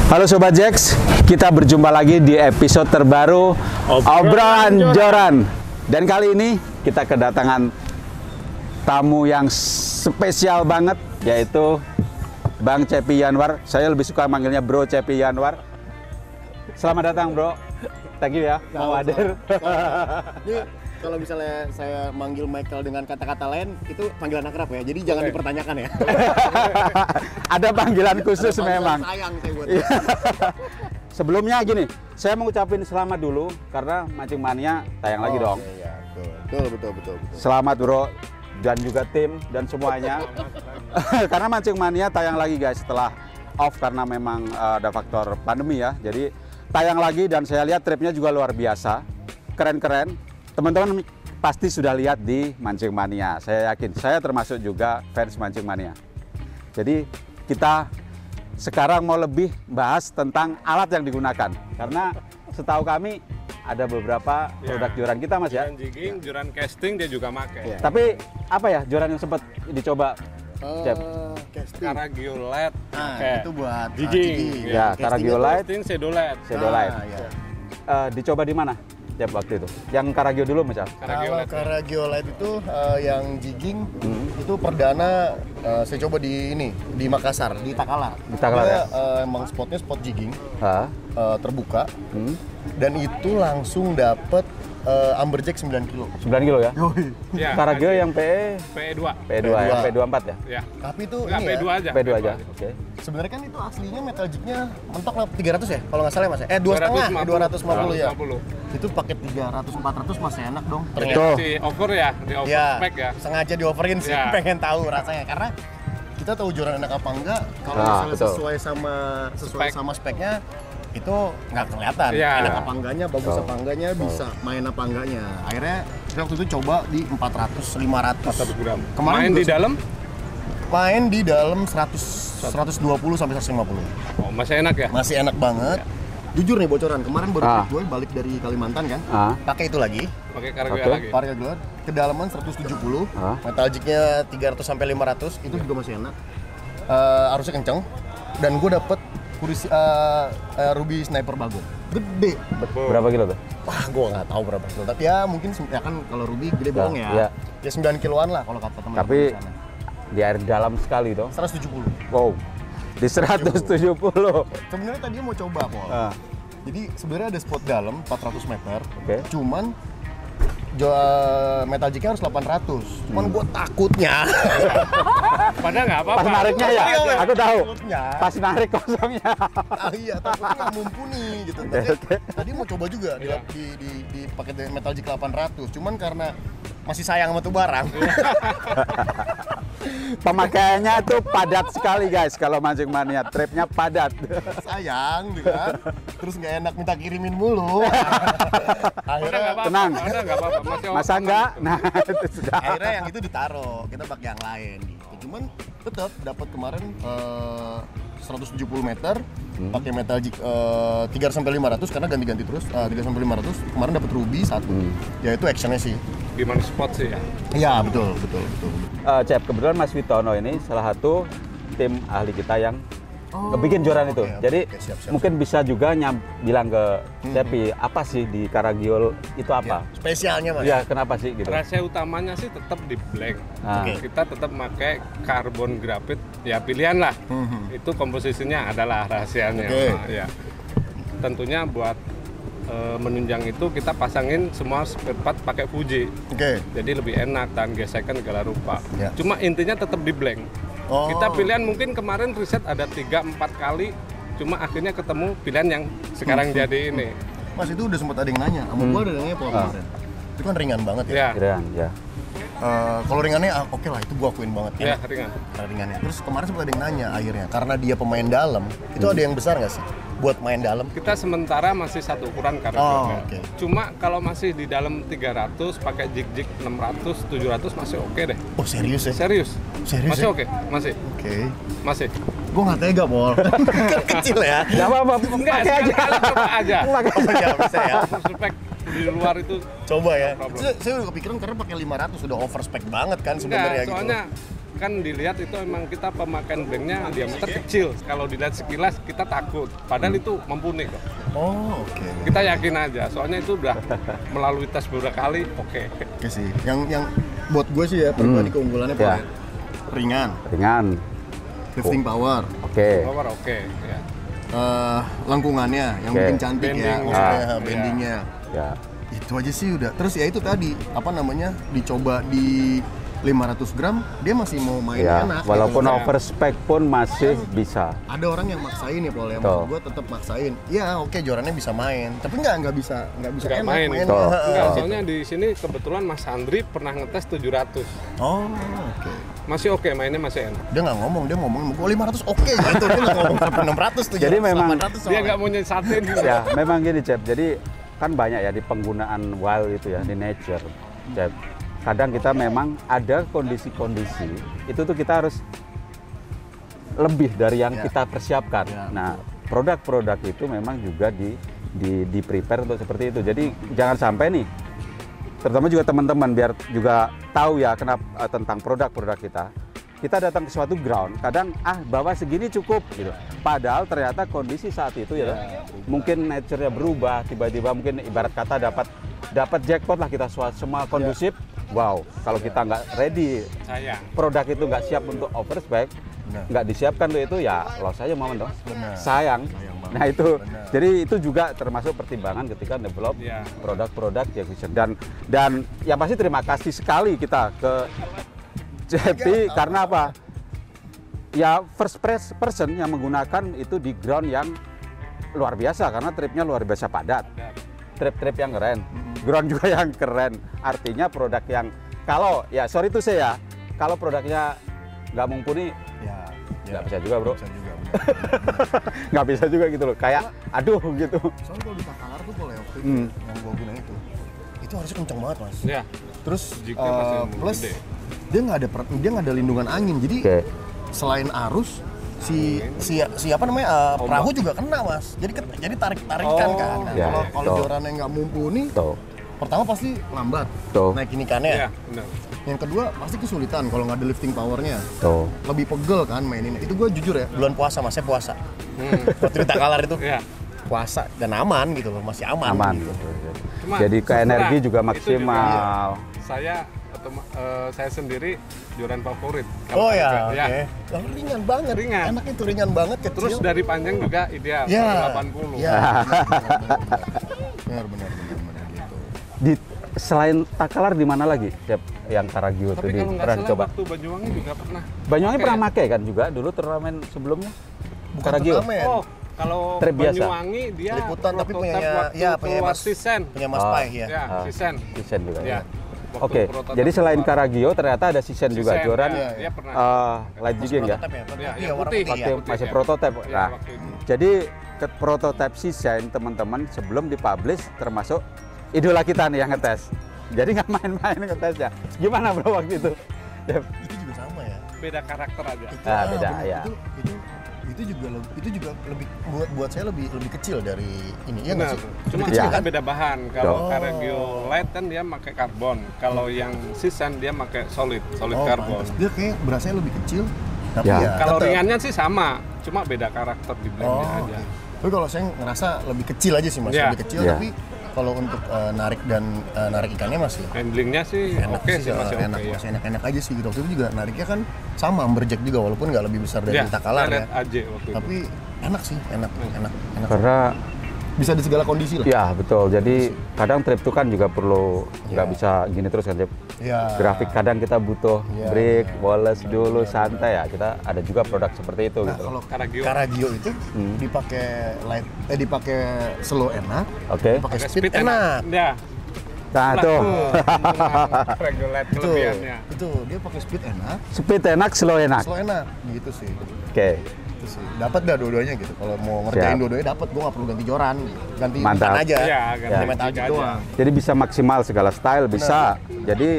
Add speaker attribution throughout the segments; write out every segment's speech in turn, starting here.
Speaker 1: Halo Sobat Jax, kita berjumpa lagi di episode terbaru Obrolan Joran. Dan kali ini kita kedatangan tamu yang spesial banget, yaitu Bang Cepi Yanwar. Saya lebih suka manggilnya Bro Cepi Yanwar. Selamat datang Bro, thank you ya mau hadir.
Speaker 2: Kalau misalnya saya manggil Michael dengan kata-kata lain, itu panggilan akrab ya, jadi jangan dipertanyakan ya.
Speaker 1: Ada panggilan khusus memang.
Speaker 2: Sayang saya buat.
Speaker 1: Sebelumnya gini, saya mau ucapin selamat dulu karena Mancing Mania tayang lagi dong.
Speaker 2: Iya, betul.
Speaker 1: Selamat Bro dan juga tim dan semuanya. Karena Mancing Mania tayang lagi guys setelah off karena memang ada faktor pandemi ya. Jadi tayang lagi dan saya lihat tripnya juga luar biasa, keren-keren. Teman-teman pasti sudah lihat di Mancing Mania. Saya yakin, saya termasuk juga fans Mancing Mania. Jadi kita sekarang mau lebih bahas tentang alat yang digunakan. Karena setahu kami ada beberapa produk joran kita Mas ya.
Speaker 3: Joran jigging, joran casting dia juga pakai.
Speaker 1: Tapi apa ya joran yang sempat dicoba? Cep?
Speaker 2: Casting.
Speaker 3: Karagio LED.
Speaker 2: Itu buat
Speaker 3: jigging.
Speaker 1: Ya, Karagio LED,
Speaker 3: Casting Sedolite.
Speaker 1: Sedolite.
Speaker 2: Ya.
Speaker 1: Dicoba di mana? Cep waktu itu. Yang Karagio dulu misal.
Speaker 2: Kalau Karagio Light itu yang jigging itu perdana saya coba di Makassar, di Takalar.
Speaker 1: Di Takalar
Speaker 2: Dia,
Speaker 1: ya?
Speaker 2: emang spotnya spot jigging,
Speaker 1: Hah?
Speaker 2: terbuka, dan itu langsung dapet amberjack 9 kilo.
Speaker 1: 9 kilo ya?
Speaker 3: Ya,
Speaker 1: Karagio yang PE
Speaker 3: PE2.
Speaker 1: P2 ya, P24 ya?
Speaker 3: Ya.
Speaker 2: Tapi itu
Speaker 3: Enggak,
Speaker 2: ini
Speaker 3: P2
Speaker 2: ya,
Speaker 3: aja.
Speaker 1: P2 aja. Oke.
Speaker 2: sebenarnya kan itu aslinya metal jignya mentok lah 300 ya, kalau nggak salah ya Mas. 250 ya.
Speaker 3: 250.
Speaker 2: Itu pakai 300-400 masih enak dong.
Speaker 1: Tuh.
Speaker 3: Di over ya, di over
Speaker 2: Ya,
Speaker 3: spec ya.
Speaker 2: sengaja dioverin sih,
Speaker 3: Ya.
Speaker 2: pengen tahu rasanya karena kita tahu joran enak apa enggak kalau
Speaker 1: Nah,
Speaker 2: misalnya
Speaker 1: betul.
Speaker 2: sesuai
Speaker 3: Spek.
Speaker 2: sama speknya itu nggak kelihatan
Speaker 3: Ya.
Speaker 2: enak apa enggaknya, bagus
Speaker 1: Betul.
Speaker 2: apa enggaknya, bisa main apa enggaknya. Akhirnya kita waktu itu coba di 400, 500.
Speaker 3: 1 gram.
Speaker 2: Kemarin
Speaker 3: Main
Speaker 2: juga
Speaker 3: di dalam?
Speaker 2: Main di dalam 120 sampai 150.
Speaker 3: Oh, masih enak ya?
Speaker 2: Masih enak banget. Jujur nih bocoran, kemarin baru gue balik dari Kalimantan kan. Pakai itu lagi.
Speaker 3: Pakai Karagio
Speaker 1: Oke.
Speaker 3: lagi.
Speaker 2: Pakai gelar, kedalaman 170, metal jignya 300 sampai 500, itu juga masih enak. Arusnya kenceng, dan gue dapet Ruby Sniper Bago, gede.
Speaker 1: Berapa kilo tuh?
Speaker 2: Wah, gue nggak tahu berapa kilo, tapi ya mungkin ya kan kalau Ruby gede bohong ya.
Speaker 1: Iya.
Speaker 2: Ya 9 kiloan lah kalau kata teman-teman
Speaker 1: Tapi
Speaker 2: di sana.
Speaker 1: di air dalam sekali dong.
Speaker 2: 170.
Speaker 1: Wow. Di 170.
Speaker 2: Sebenarnya tadi mau coba, Pol. Jadi sebenarnya ada spot dalam 400 meter.
Speaker 1: Oke.
Speaker 2: Cuman metal jignya harus 800. Cuman gue takutnya.
Speaker 3: Padahal nggak apa-apa.
Speaker 1: Pas nariknya ya,
Speaker 2: Iya,
Speaker 1: aku tahu.
Speaker 2: takutnya.
Speaker 1: Pas narik kosongnya.
Speaker 2: Iya, takutnya nggak mumpuni gitu. Tadi mau coba juga di pakai metal jig 800. Cuman karena masih sayang sama tuh barang.
Speaker 1: Pemakaiannya tuh padat sekali guys kalau Mancing Mania, tripnya padat.
Speaker 2: Sayang gitu kan. Terus nggak enak minta kirimin mulu. Akhirnya
Speaker 1: Tenang.
Speaker 3: Udah nggak apa-apa. Masih
Speaker 1: Masa enggak? Nah, itu sudah.
Speaker 2: akhirnya yang itu ditaruh, kita pakai yang lain gitu. Cuman tetap dapat kemarin 170 meter pakai metal jig 300 sampai 500 karena ganti-ganti terus 300 sampai 500. Kemarin dapat Ruby satu. Ya itu actionnya sih.
Speaker 3: gimana spot sih ya?
Speaker 2: Iya, betul.
Speaker 1: Cep, kebetulan Mas Witono ini salah satu tim ahli kita yang bikin joran itu.
Speaker 2: oke,
Speaker 1: Jadi
Speaker 2: siap.
Speaker 1: mungkin bisa juga bilang ke Cepi, apa sih di Karagio itu apa?
Speaker 2: Spesialnya Mas.
Speaker 1: Ya, kenapa sih gitu?
Speaker 3: Rahasia utamanya sih tetap di blank.
Speaker 1: Oke.
Speaker 3: Kita tetap pakai karbon grafit, ya pilihan lah. Itu komposisinya adalah rahasianya.
Speaker 2: Oke.
Speaker 3: Nah, ya. Tentunya buat menunjang itu kita pasangin semua spare part pakai Fuji.
Speaker 2: Oke.
Speaker 3: Jadi lebih enak dan gesekan segala rupa.
Speaker 2: Ya.
Speaker 3: Cuma intinya tetap di blank.
Speaker 2: Oh.
Speaker 3: Kita pilihan mungkin kemarin riset ada 3-4 kali, cuma akhirnya ketemu pilihan yang sekarang jadi ini.
Speaker 2: Mas itu udah sempat ada yang nanya, sama gua ada yang nanya Pol kemarin. Itu kan ringan banget ya.
Speaker 3: Ya,
Speaker 1: Keren, ya.
Speaker 2: Kalau ringannya oke lah, itu gua akuin banget.
Speaker 3: ya
Speaker 2: Enak.
Speaker 3: ringan.
Speaker 2: Karena ringannya. Terus kemarin sempat ada yang nanya akhirnya, karena dia pemain dalam, itu ada yang besar nggak sih buat main dalam?
Speaker 3: Kita sementara masih satu ukuran karena
Speaker 2: oke.
Speaker 3: Cuma kalau masih di dalam 300 pakai jig-jig 600, 700 masih oke deh.
Speaker 2: Oh serius ya?
Speaker 3: Serius?
Speaker 2: Serius
Speaker 3: Masih
Speaker 2: ya?
Speaker 3: oke? Masih?
Speaker 2: Oke.
Speaker 3: Masih?
Speaker 2: Gue nggak tega, Pol. Kan kecil ya.
Speaker 1: Gak apa-apa,
Speaker 3: Enggak,
Speaker 1: pakai aja.
Speaker 3: sekali coba aja.
Speaker 2: Oh iya, bisa ya.
Speaker 3: Spek di luar itu
Speaker 2: Coba ya.
Speaker 3: problem.
Speaker 2: Saya udah kepikiran karena pakai 500 udah overspec banget kan
Speaker 3: enggak,
Speaker 2: sebenarnya gitu.
Speaker 3: soalnya kan dilihat itu emang kita pemakaian banknya diameter kecil. Kalau dilihat sekilas kita takut, padahal itu mumpuni kok.
Speaker 2: Oh, oke.
Speaker 3: Kita yakin aja, soalnya itu udah melalui tes beberapa kali, oke.
Speaker 2: Oke sih. Yang buat gue sih ya pribadi keunggulannya
Speaker 1: Ya.
Speaker 2: ringan, lifting power,
Speaker 3: Power oke, ya.
Speaker 2: lengkungannya yang
Speaker 1: Oke.
Speaker 2: bikin cantik ya,
Speaker 3: Bending.
Speaker 2: maksudnya
Speaker 3: Ah,
Speaker 2: bendingnya.
Speaker 1: Ya.
Speaker 2: Itu aja sih udah. Terus ya itu tadi, apa namanya, dicoba di 500 gram, dia masih mau main
Speaker 1: Ya,
Speaker 2: enak.
Speaker 1: walaupun
Speaker 2: gitu loh.
Speaker 1: overspec pun masih bisa.
Speaker 2: Ada orang yang maksain ya, Pol, ya.
Speaker 1: Tuh.
Speaker 2: Gue tetap maksain. Ya oke, jorannya bisa main, tapi nggak bisa
Speaker 3: Nggak
Speaker 2: enak
Speaker 3: main.
Speaker 2: mainnya.
Speaker 1: Tuh.
Speaker 3: Enggak, soalnya di sini kebetulan Mas Andri pernah ngetes 700.
Speaker 2: Oh, oke.
Speaker 3: Masih oke, mainnya masih enak.
Speaker 2: Dia nggak ngomong, dia ngomong gue 500 oke gitu. Dia nggak ngomong sampai 600 tuh.
Speaker 1: Jadi memang-
Speaker 3: Dia nggak mau nyesatin gitu.
Speaker 1: Ya, memang gini, Cep. Jadi kan banyak ya di penggunaan wild itu ya, di nature, Cep. Kadang kita memang ada kondisi-kondisi, itu tuh kita harus lebih dari yang
Speaker 2: Ya.
Speaker 1: kita persiapkan.
Speaker 2: Ya,
Speaker 1: Nah, produk-produk itu memang juga di prepare untuk seperti itu. Jadi jangan sampai nih, terutama juga teman-teman biar juga tahu ya kenapa tentang produk-produk kita datang ke suatu ground, kadang bawa segini cukup gitu. Padahal ternyata kondisi saat itu ya, mungkin nature-nya berubah, tiba-tiba mungkin ibarat kata dapat jackpot lah kita semua kondusif. Wow, kalau kita nggak ready,
Speaker 3: Sayang.
Speaker 1: produk itu nggak siap untuk overspec, nggak disiapkan tuh itu ya loss aja momen dong.
Speaker 2: Benar.
Speaker 1: Sayang.
Speaker 2: banget.
Speaker 1: Nah itu,
Speaker 2: Benar.
Speaker 1: jadi itu juga termasuk pertimbangan ketika develop
Speaker 3: Ya.
Speaker 1: produk-produk acquisition. Dan yang pasti terima kasih sekali kita ke JP karena apa? Ya first person yang menggunakan itu di ground yang luar biasa karena tripnya luar biasa padat. Trip-trip yang keren, ground juga yang keren. Artinya produk yang kalau ya sorry tuh saya, kalau produknya nggak mumpuni
Speaker 2: Ya,
Speaker 1: nggak bisa juga bro,
Speaker 2: Bisa juga.
Speaker 1: nggak bisa juga gitu loh. Kayak aduh gitu.
Speaker 2: Soalnya kalau di Takalar tuh kalau waktu itu
Speaker 1: Hmm.
Speaker 2: yang gua gunain itu harusnya kencang banget mas.
Speaker 3: Ya.
Speaker 2: Terus
Speaker 3: Jika masih
Speaker 2: plus
Speaker 3: gede.
Speaker 2: dia nggak ada lindungan angin. Jadi
Speaker 1: Oke.
Speaker 2: selain arus si apa namanya perahu juga kena mas. Jadi tarik-tarikan
Speaker 3: Oh.
Speaker 2: kan. Nah,
Speaker 1: Ya,
Speaker 2: kalau
Speaker 1: tuh.
Speaker 2: jorannya nggak mumpuni,
Speaker 1: Tuh,
Speaker 2: pertama pasti lambat
Speaker 1: tuh,
Speaker 2: naik ikannya.
Speaker 3: Ya, benar.
Speaker 2: Yang kedua pasti kesulitan kalau nggak ada lifting powernya.
Speaker 1: tuh.
Speaker 2: Lebih pegel kan maininnya. Itu gue jujur ya, bulan puasa mas, saya puasa. Waktu di Takalar itu
Speaker 3: Ya.
Speaker 2: puasa dan aman gitu loh, masih aman.
Speaker 1: Aman.
Speaker 2: Gitu.
Speaker 3: Cuma
Speaker 1: Jadi ke
Speaker 3: terserah,
Speaker 1: energi juga
Speaker 3: itu
Speaker 1: maksimal.
Speaker 3: Saya sendiri joran favorit.
Speaker 2: Oh ya,
Speaker 3: Kalau-
Speaker 2: oke. Yang ringan banget.
Speaker 3: Ringan.
Speaker 2: Enak itu ringan banget, kecil.
Speaker 3: Terus dari panjang juga ideal,
Speaker 2: Ya.
Speaker 3: 180.
Speaker 2: Ya. Benar gitu.
Speaker 1: Di selain Takalar di mana lagi? Siap yang Karagio
Speaker 3: Tapi
Speaker 1: itu
Speaker 3: kalau nggak
Speaker 1: pernah
Speaker 3: salah
Speaker 1: dicoba.
Speaker 3: waktu Banyuwangi juga pernah.
Speaker 1: Banyuwangi
Speaker 3: Pakai
Speaker 1: pernah
Speaker 3: ya?
Speaker 1: pakai kan juga dulu turnamen sebelumnya.
Speaker 2: Bukan
Speaker 1: Karagio.
Speaker 2: turnamen.
Speaker 3: Oh, kalau
Speaker 1: Trip biasa.
Speaker 3: Banyuwangi dia
Speaker 2: Liputan, tapi
Speaker 3: prototipe
Speaker 2: punyanya-
Speaker 3: waktu
Speaker 2: ya, punya
Speaker 3: keluar
Speaker 2: Mas-
Speaker 3: Sisen.
Speaker 2: Punya Mas
Speaker 1: Oh.
Speaker 2: Pai ya.
Speaker 3: Ya,
Speaker 1: Ah.
Speaker 3: Sisen.
Speaker 1: Sisen juga
Speaker 3: Ya.
Speaker 1: ya.
Speaker 3: Waktu
Speaker 1: Oke,
Speaker 3: prototipe
Speaker 1: jadi selain
Speaker 3: keluar.
Speaker 1: Karagio ternyata ada Sisen juga
Speaker 3: Sisen,
Speaker 1: joran
Speaker 3: ya, dia pernah.
Speaker 1: light jigging ya.
Speaker 2: Prototype
Speaker 3: Ya,
Speaker 2: Iya,
Speaker 3: yang
Speaker 2: warna
Speaker 3: putih.
Speaker 2: putih ya.
Speaker 1: Waktu masih
Speaker 3: ya.
Speaker 1: prototipe.
Speaker 3: Ya,
Speaker 1: Nah,
Speaker 3: waktu itu.
Speaker 1: jadi ke prototipe Sisen teman-teman sebelum dipublish termasuk idola kita nih yang ngetes. Jadi nggak main-main ngetesnya. Gimana bro waktu itu? Ya,
Speaker 2: Itu juga sama ya.
Speaker 3: Beda karakter aja.
Speaker 1: beda,
Speaker 2: benar.
Speaker 1: ya.
Speaker 2: Itu juga lebih buat saya lebih kecil dari ini ya nggak
Speaker 3: Benar.
Speaker 2: sih?
Speaker 3: Cuma
Speaker 2: Lebih kecil
Speaker 1: ya.
Speaker 3: kan beda bahan. Kalau
Speaker 2: Oh.
Speaker 3: Caragio Light kan dia pakai karbon. Kalau yang Sisen dia pakai solid karbon.
Speaker 2: pantes. Dia kayak berasanya lebih kecil. Tapi
Speaker 1: Ya.
Speaker 2: ya.
Speaker 3: Kalau
Speaker 2: tetep.
Speaker 3: ringannya sih sama, cuma beda karakter di blendnya
Speaker 2: Oh,
Speaker 3: aja.
Speaker 2: oke. Tapi kalau saya ngerasa lebih kecil aja sih mas,
Speaker 3: Ya.
Speaker 2: lebih kecil.
Speaker 1: Ya.
Speaker 2: Tapi kalau untuk narik dan narik ikannya masih
Speaker 3: Handlingnya sih
Speaker 2: enak
Speaker 3: oke sih, masih
Speaker 2: enak,
Speaker 3: oke ya.
Speaker 2: masih enak-enak aja sih gitu. Waktu itu juga nariknya kan sama Amberjack juga walaupun nggak lebih besar dari
Speaker 3: Ya,
Speaker 2: Takalar ya.
Speaker 3: Red AJ waktu itu.
Speaker 2: Tapi enak sih, enak.
Speaker 1: Karena
Speaker 2: Bisa di segala kondisi lah.
Speaker 1: ya betul. Jadi kadang trip itu kan juga perlu nggak
Speaker 2: Ya.
Speaker 1: bisa gini terus kan. Cep.
Speaker 2: Ya.
Speaker 1: Grafik kadang kita butuh
Speaker 2: Ya,
Speaker 1: break,
Speaker 2: benar.
Speaker 1: boles dulu, santai ya. Kita ada juga produk seperti itu
Speaker 2: Nah,
Speaker 1: gitu.
Speaker 2: kalau
Speaker 3: Caragio.
Speaker 2: Caragio itu dipakai light, dipakai slow enak,
Speaker 1: Oke.
Speaker 2: dipakai
Speaker 3: Pakai
Speaker 2: speed, enak.
Speaker 3: Ya.
Speaker 1: Nah tuh,
Speaker 3: Caragio Light
Speaker 2: Itu,
Speaker 3: kelebihannya.
Speaker 2: itu dia pakai speed enak,
Speaker 1: speed enak, slow enak.
Speaker 2: slow enak, gitu sih.
Speaker 1: Oke,
Speaker 2: Itu sih. Dapat dah dua-duanya gitu. Kalau mau ngerjain
Speaker 1: Siap.
Speaker 2: dua-duanya dapat, gua nggak perlu ganti joran, ganti
Speaker 1: Mantap.
Speaker 2: metal aja.
Speaker 3: Iya, ganti
Speaker 2: ganti
Speaker 1: Ya.
Speaker 2: metal
Speaker 3: jig aja.
Speaker 2: doang.
Speaker 1: jadi bisa maksimal segala style bisa. Jadi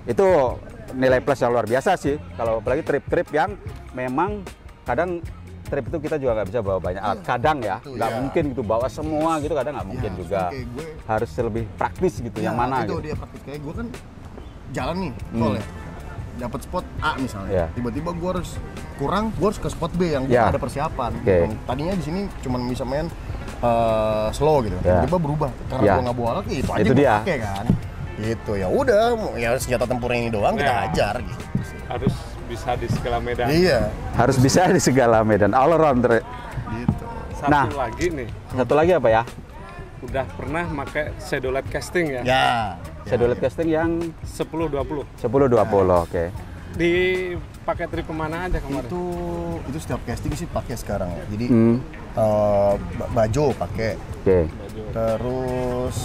Speaker 1: itu nilai plus yang luar biasa sih. Kalau apalagi trip-trip yang memang kadang trip itu kita juga nggak bisa bawa banyak alat. Kadang ya,
Speaker 2: Itu,
Speaker 1: nggak
Speaker 2: ya.
Speaker 1: mungkin gitu bawa semua gitu. Kadang nggak mungkin
Speaker 2: Ya,
Speaker 1: juga.
Speaker 2: kayak gue,
Speaker 1: Harus lebih praktis gitu.
Speaker 2: ya,
Speaker 1: Yang mana
Speaker 2: itu
Speaker 1: gitu.
Speaker 2: dia praktis kayak gue kan jalan nih, tol ya. dapat spot A misalnya,
Speaker 1: Yeah.
Speaker 2: tiba-tiba gue harus kurang, gue harus ke spot B yang
Speaker 1: Yeah.
Speaker 2: ada persiapan.
Speaker 1: Okay.
Speaker 2: Yang tadinya di sini cuma bisa main slow gitu,
Speaker 1: Yeah.
Speaker 2: tiba-tiba berubah karena
Speaker 1: Yeah.
Speaker 2: gue nggak bawa alat, itu aja
Speaker 1: Itu
Speaker 2: gue
Speaker 1: dia.
Speaker 2: pakai kan. Gitu ya udah, ya senjata tempur ini doang kita
Speaker 3: Yeah.
Speaker 2: ajar gitu.
Speaker 3: Harus bisa di segala medan.
Speaker 2: Iya,
Speaker 1: Harus bisa di segala medan, all rounder.
Speaker 2: gitu.
Speaker 3: Satu
Speaker 1: Nah.
Speaker 3: lagi nih,
Speaker 1: Satu lagi apa ya?
Speaker 3: udah pernah pakai shadow light casting ya?
Speaker 2: Ya.
Speaker 1: Shadow light casting yang
Speaker 3: 10-20.
Speaker 1: 10-20, oke.
Speaker 3: Dipakai trip kemana aja kemarin?
Speaker 2: Itu setiap casting sih pakai sekarang ya. Jadi
Speaker 1: Hmm,
Speaker 2: Bajo pakai.
Speaker 1: oke.
Speaker 2: Terus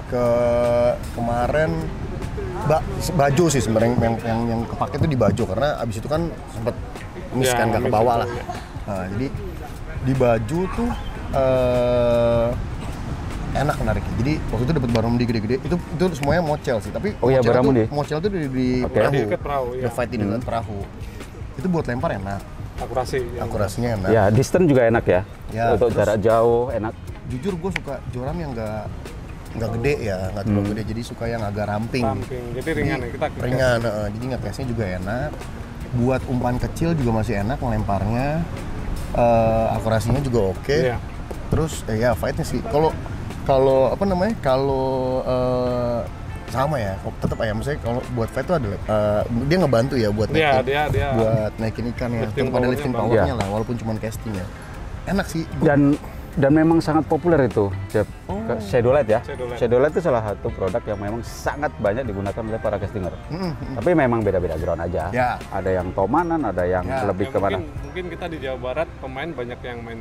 Speaker 2: ke kemarin Bajo sih sebenarnya yang kepake itu di Bajo karena abis itu kan sempet miss
Speaker 3: Ya,
Speaker 2: kan nggak ke
Speaker 3: miss
Speaker 2: bawah
Speaker 3: itu,
Speaker 2: lah.
Speaker 3: ya.
Speaker 2: Nah, jadi di Bajo tuh enak menariknya. Jadi waktu itu dapat baromdi gede-gede. Itu semuanya mocel sih. Tapi
Speaker 1: Oh iya, baromdi.
Speaker 2: mocel tuh di
Speaker 1: Oke.
Speaker 2: perahu.
Speaker 3: Di dekat perahu, ya.
Speaker 2: The fight di dekat perahu. Itu buat lempar enak.
Speaker 3: Akurasi. yang-
Speaker 2: Akurasinya enak.
Speaker 1: Ya, distance juga enak ya.
Speaker 2: Ya,
Speaker 1: Untuk
Speaker 2: terus-
Speaker 1: jarak jauh enak.
Speaker 2: Jujur gue suka joram yang nggak gede ya, nggak terlalu gede, jadi suka yang agak ramping.
Speaker 3: Ramping. Jadi ringan ya kita.
Speaker 2: Ringan, jadi ngekesnya juga enak. Buat umpan kecil juga masih enak melemparnya. Akurasinya juga oke.
Speaker 3: Iya.
Speaker 2: Terus ya fightnya sih. Kalau apa namanya? Kalau sama ya, tetap ya. Maksudnya kalau buat fight tuh ada dia ngebantu ya buat
Speaker 3: Dia
Speaker 2: naikin,
Speaker 3: dia
Speaker 2: buat naikin ikan ya.
Speaker 3: Lifting
Speaker 2: Tetap ada
Speaker 3: powernya
Speaker 2: lifting
Speaker 3: bagus.
Speaker 2: powernya lah, walaupun cuma casting ya. Enak sih.
Speaker 1: Dan memang sangat populer itu, Jeb. Shadow light ya.
Speaker 3: Shadow light.
Speaker 1: Shadow light itu salah satu produk yang memang sangat banyak digunakan oleh para castinger.
Speaker 2: Mm-mm.
Speaker 1: Tapi memang beda-beda ground aja.
Speaker 2: Ya.
Speaker 1: Ada yang tomanan, ada yang
Speaker 2: Ya,
Speaker 1: lebih
Speaker 3: Ya,
Speaker 1: kemana.
Speaker 3: mungkin kita di Jawa Barat pemain banyak yang main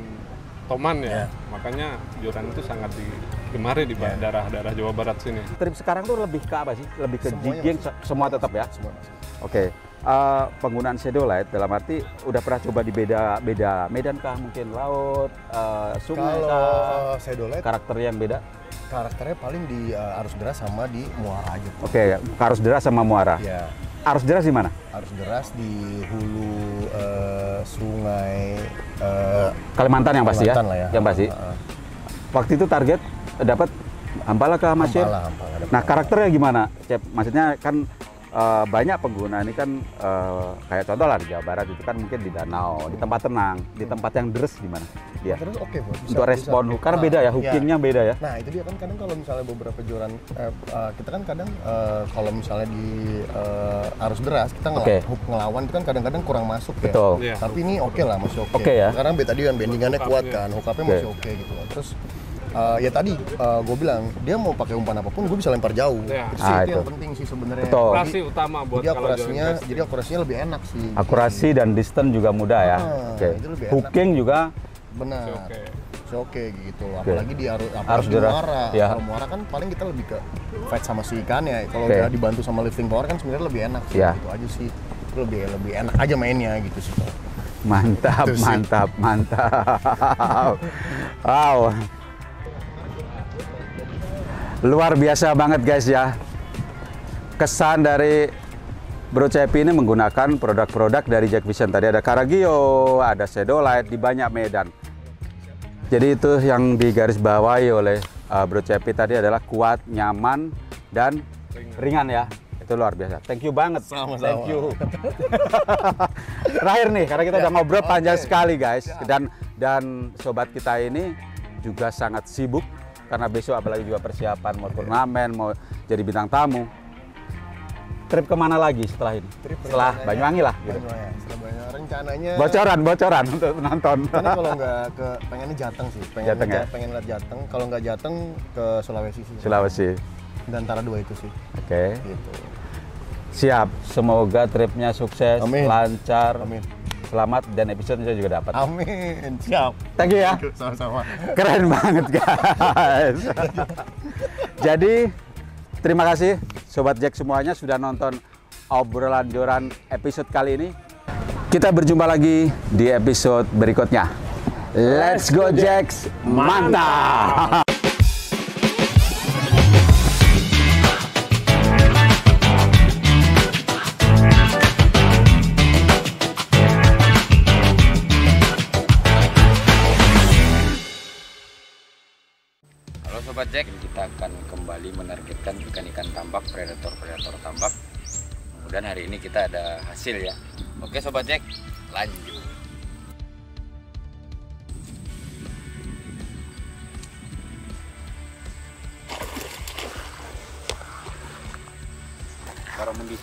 Speaker 3: toman ya.
Speaker 2: Ya.
Speaker 3: Makanya joran itu sangat digemari di daerah-daerah Jawa Barat sini.
Speaker 1: Trip sekarang tuh lebih ke apa sih? Lebih ke
Speaker 2: Semuanya
Speaker 1: jigging, semua tetap ya?
Speaker 2: Semua masih.
Speaker 1: Oke. Penggunaan shadow light dalam arti udah pernah coba di beda medan kah? Mungkin laut, sungai kah?
Speaker 2: Kalau Shadowlight
Speaker 1: Karakter yang beda?
Speaker 2: karakternya paling di arus deras sama di muara aja.
Speaker 1: Oke, arus deras sama muara.
Speaker 2: Ya,
Speaker 1: Arus deras di mana?
Speaker 2: arus deras di hulu sungai
Speaker 1: Kalimantan yang pasti ya?
Speaker 2: Kalimantan lah ya.
Speaker 1: Yang pasti. Waktu itu target dapat Ampala kah Mas Syed?
Speaker 2: Ampala.
Speaker 1: Nah, karakternya gimana, Cep? Maksudnya kan banyak pengguna ini kan kayak contoh lah di Jawa Barat itu kan mungkin di danau, di tempat tenang, di tempat yang deres gimana dia?
Speaker 2: Terus oke, Bos.
Speaker 1: Untuk respon karena beda ya, hookingnya beda ya.
Speaker 2: Nah, itu dia kan kadang kalau misalnya beberapa joran kita kan kadang kalau misalnya di arus deras kita ngelawan itu kan kadang-kadang kurang masuk ya.
Speaker 1: Betul.
Speaker 3: Iya.
Speaker 2: Tapi ini oke lah, masih oke.
Speaker 1: Oke ya.
Speaker 2: Karena tadi kan bendingannya kuat
Speaker 3: Hook-up-nya.
Speaker 2: kan, hook-up-nya
Speaker 1: Oke.
Speaker 2: masih oke gitu loh. Terus ya tadi gue bilang dia mau pakai umpan apapun gue bisa lempar jauh.
Speaker 3: Ya.
Speaker 2: Itu sih
Speaker 1: Ah,
Speaker 2: itu yang
Speaker 1: itu.
Speaker 2: penting sih sebenarnya.
Speaker 1: Betul.
Speaker 3: Akurasi utama buat
Speaker 2: Jadi
Speaker 3: kalau joran
Speaker 2: jadi akurasinya lebih enak sih.
Speaker 1: Akurasi dan distance juga mudah ya.
Speaker 2: Ah,
Speaker 1: Oke.
Speaker 2: itu lebih enak.
Speaker 1: Hooking juga
Speaker 2: Benar.
Speaker 3: Oke.
Speaker 2: Oke gitu. Apalagi di
Speaker 1: Arus
Speaker 2: apalagi di
Speaker 1: deras.
Speaker 2: muara.
Speaker 1: Ya.
Speaker 2: Kalau muara kan paling kita lebih ke fight sama si ikannya. Kalau
Speaker 1: Oke.
Speaker 2: udah dibantu sama lifting power kan sebenarnya lebih enak sih.
Speaker 1: Ya.
Speaker 2: Gitu aja sih. Itu lebih enak aja mainnya gitu sih.
Speaker 1: mantap,
Speaker 2: Itu sih.
Speaker 1: mantap. Wow. Luar biasa banget guys ya. Kesan dari Bro Cepi ini menggunakan produk-produk dari Jack Vision. Tadi ada Caragio, ada Shadow Light di banyak medan. Jadi itu yang digarisbawahi oleh Bro Cepi tadi adalah kuat, nyaman, dan ringan ya. Itu luar biasa. Thank you banget.
Speaker 2: Sama-sama.
Speaker 1: Thank you. Terakhir nih, karena kita udah ngobrol panjang sekali guys. Dan sobat kita ini juga sangat sibuk. Karena besok apalagi juga persiapan mau turnamen, mau jadi bintang tamu. Trip kemana lagi setelah ini? Setelah Banyuwangi lah gitu.
Speaker 2: Setelah rencananya
Speaker 1: Bocoran untuk penonton.
Speaker 2: karena kalau nggak ke pengennya Jateng sih.
Speaker 1: Jateng ya?
Speaker 2: Pengen lihat Jateng. Kalau nggak Jateng ke Sulawesi sih.
Speaker 1: Sulawesi.
Speaker 2: Dan antara dua itu sih.
Speaker 1: Oke.
Speaker 2: Gitu.
Speaker 1: Siap. Semoga tripnya sukses,
Speaker 2: Amin.
Speaker 1: lancar,
Speaker 2: Amin.
Speaker 1: selamat, dan episode-nya juga dapat.
Speaker 2: Amin. Siap.
Speaker 1: Thank you ya.
Speaker 2: Sama-sama.
Speaker 1: Keren banget guys. Jadi terima kasih Sobat Jack semuanya sudah nonton obrolan joran episode kali ini. Kita berjumpa lagi di episode berikutnya. Let's go Jacks, mantap.
Speaker 4: Halo Sobat Jack, kita akan kembali menargetkan ikan-ikan tambak, predator tambak. mudah-mudahan hari ini kita ada hasil ya. Oke Sobat Jack, lanjut.
Speaker 1: Baramundi.